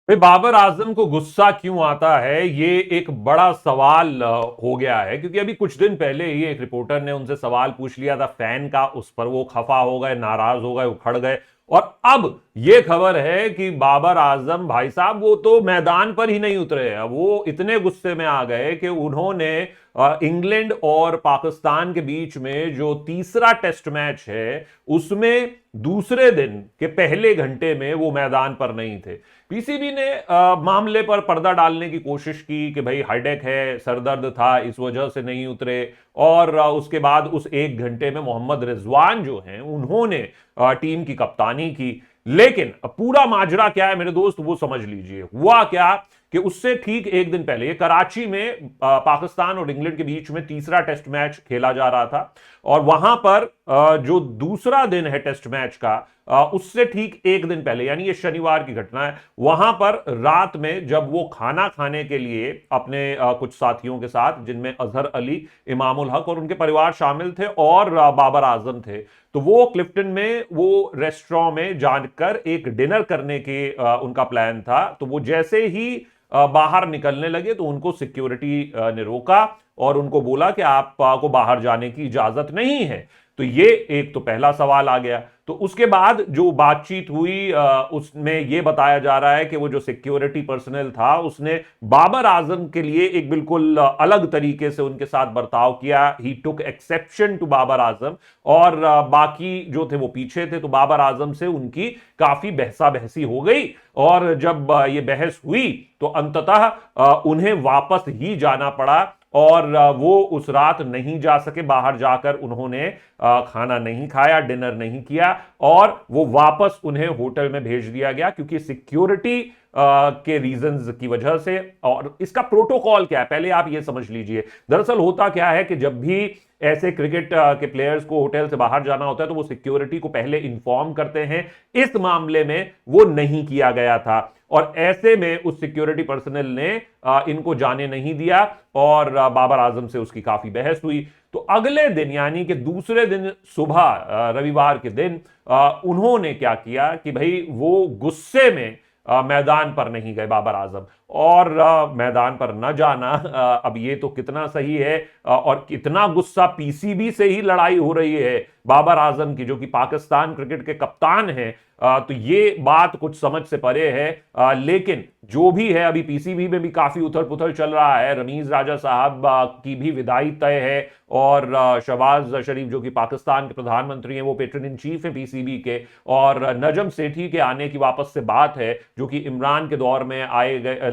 भाई बाबर आजम को गुस्सा क्यों आता है, ये एक बड़ा सवाल हो गया है। क्योंकि अभी कुछ दिन पहले ही एक रिपोर्टर ने उनसे सवाल पूछ लिया था फैन का, उस पर वो खफा हो गए, नाराज हो गए, उखड़ गए। और अब ये खबर है कि बाबर आजम भाई साहब वो तो मैदान पर ही नहीं उतरे। अब वो इतने गुस्से में आ गए कि उन्होंने इंग्लैंड और पाकिस्तान के बीच में जो तीसरा टेस्ट मैच है उसमें दूसरे दिन के पहले घंटे में वो मैदान पर नहीं थे। पीसीबी ने मामले पर पर्दा डालने की कोशिश की कि भाई हेडेक है, सरदर्द था, इस वजह से नहीं उतरे। और उसके बाद उस एक घंटे में मोहम्मद रिजवान जो हैं उन्होंने टीम की कप्तानी की। लेकिन पूरा माजरा क्या है मेरे दोस्त, वो समझ लीजिए। हुआ क्या कि उससे ठीक एक दिन पहले ये कराची में पाकिस्तान और इंग्लैंड के बीच में तीसरा टेस्ट मैच खेला जा रहा था। और वहां पर जो दूसरा दिन है टेस्ट मैच का, उससे ठीक एक दिन पहले, यानी ये शनिवार की घटना है, वहां पर रात में जब वो खाना खाने के लिए अपने कुछ साथियों के साथ, जिनमें अजहर अली, इमामुल हक और उनके परिवार शामिल थे, और बाबर आजम थे, तो वो क्लिफ्टन में वो रेस्टोरेंट में जाकर एक डिनर करने के उनका प्लान था। तो वो जैसे ही बाहर निकलने लगे तो उनको सिक्योरिटी ने रोका और उनको बोला कि आपको बाहर जाने की इजाजत नहीं है। तो ये एक तो पहला सवाल आ गया। तो उसके बाद जो बातचीत हुई उसमें यह बताया जा रहा है कि वो जो सिक्योरिटी पर्सनल था उसने बाबर आजम के लिए एक बिल्कुल अलग तरीके से उनके साथ बर्ताव किया। ही टुक एक्सेप्शन टू बाबर आजम। और बाकी जो थे वो पीछे थे। तो बाबर आजम से उनकी काफी बहसा बहसी हो गई। और जब ये बहस हुई तो अंततः उन्हें वापस ही जाना पड़ा। और वो उस रात नहीं जा सके, बाहर जाकर उन्होंने खाना नहीं खाया, डिनर नहीं किया, और वो वापस उन्हें होटल में भेज दिया गया क्योंकि सिक्योरिटी के रीजंस की वजह से। और इसका प्रोटोकॉल क्या है पहले आप ये समझ लीजिए। दरअसल होता क्या है कि जब भी ऐसे क्रिकेट के प्लेयर्स को होटल से बाहर जाना होता है तो वो सिक्योरिटी को पहले इंफॉर्म करते हैं। इस मामले में वो नहीं किया गया था और ऐसे में उस सिक्योरिटी पर्सनल ने इनको जाने नहीं दिया और बाबर आजम से उसकी काफी बहस हुई। तो अगले दिन यानी कि दूसरे दिन सुबह, रविवार के दिन, उन्होंने क्या किया कि भाई वो गुस्से में मैदान पर नहीं गए बाबर आजम। और मैदान पर न जाना, अब ये तो कितना सही है और कितना गुस्सा, पीसीबी से ही लड़ाई हो रही है बाबर आजम की, जो कि पाकिस्तान क्रिकेट के कप्तान हैं। तो ये बात कुछ समझ से परे है। लेकिन जो भी है, अभी पीसीबी में भी काफी उथल पुथल चल रहा है। रमीज राजा साहब की भी विदाई तय है और शहबाज शरीफ जो कि पाकिस्तान के प्रधानमंत्री हैं वो पेट्रन इन चीफ है पीसीबी के। और नजम सेठी के आने की वापस से बात है, जो कि इमरान के दौर में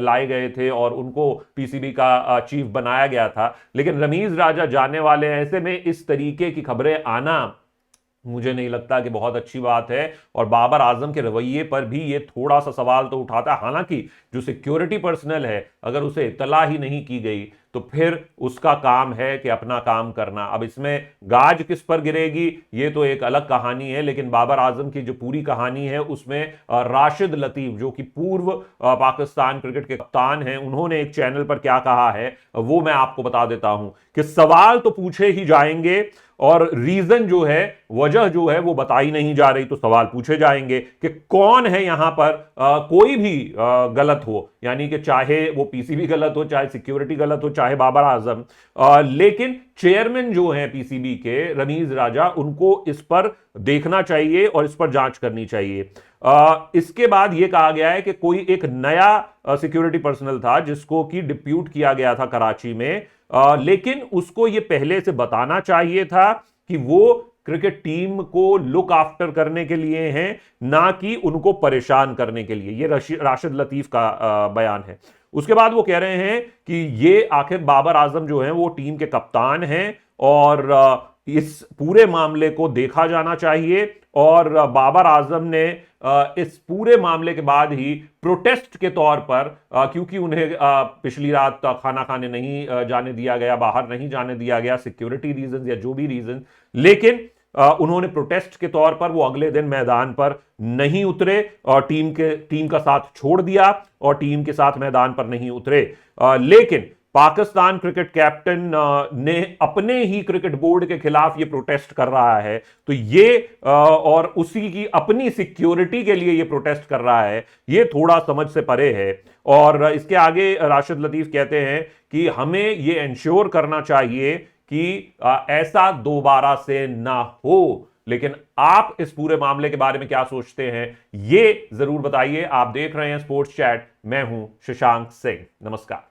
लाए गए थे और उनको पीसीबी का चीफ बनाया गया था। लेकिन रमीज राजा जाने वाले हैं। ऐसे में इस तरीके की खबरें आना मुझे नहीं लगता कि बहुत अच्छी बात है। और बाबर आजम के रवैये पर भी ये थोड़ा सा सवाल तो उठाता है। हालांकि जो सिक्योरिटी पर्सनल है, अगर उसे इत्तला ही नहीं की गई तो फिर उसका काम है कि अपना काम करना। अब इसमें गाज किस पर गिरेगी ये तो एक अलग कहानी है। लेकिन बाबर आजम की जो पूरी कहानी है उसमें राशिद लतीफ, जो कि पूर्व पाकिस्तान क्रिकेट के कप्तान हैं, उन्होंने एक चैनल पर क्या कहा है वो मैं आपको बता देता हूं कि सवाल तो पूछे ही जाएंगे और रीजन जो है, वजह जो है वो बताई नहीं जा रही, तो सवाल पूछे जाएंगे कि कौन है यहां पर कोई भी गलत हो, यानी कि चाहे वो पीसीबी गलत हो, चाहे सिक्योरिटी गलत हो, चाहे बाबर आजम। लेकिन चेयरमैन जो है पीसीबी के, रमीज राजा, उनको इस पर देखना चाहिए और इस पर जांच करनी चाहिए। इसके बाद यह कहा गया है कि कोई एक नया सिक्योरिटी पर्सनल था जिसको कि डिप्यूट किया गया था कराची में। लेकिन उसको यह पहले से बताना चाहिए था कि वो क्रिकेट टीम को लुक आफ्टर करने के लिए हैं, ना कि उनको परेशान करने के लिए। यह राशिद लतीफ का बयान है। उसके बाद वो कह रहे हैं कि ये आखिर बाबर आजम जो हैं वो टीम के कप्तान हैं और इस पूरे मामले को देखा जाना चाहिए। और बाबर आजम ने इस पूरे मामले के बाद ही प्रोटेस्ट के तौर पर, क्योंकि उन्हें पिछली रात खाना खाने नहीं जाने दिया गया, बाहर नहीं जाने दिया गया, सिक्योरिटी रीजन या जो भी रीजन, लेकिन उन्होंने प्रोटेस्ट के तौर पर वो अगले दिन मैदान पर नहीं उतरे और टीम का साथ छोड़ दिया और टीम के साथ मैदान पर नहीं उतरे। लेकिन पाकिस्तान क्रिकेट कैप्टन ने अपने ही क्रिकेट बोर्ड के खिलाफ ये प्रोटेस्ट कर रहा है, तो ये और उसी की अपनी सिक्योरिटी के लिए ये प्रोटेस्ट कर रहा है, ये थोड़ा समझ से परे है। और इसके आगे राशिद लतीफ कहते हैं कि हमें ये इंश्योर करना चाहिए कि ऐसा दोबारा से ना हो। लेकिन आप इस पूरे मामले के बारे में क्या सोचते हैं, ये जरूर बताइए। आप देख रहे हैं स्पोर्ट्स चैट, मैं हूं शशांक सिंह। नमस्कार।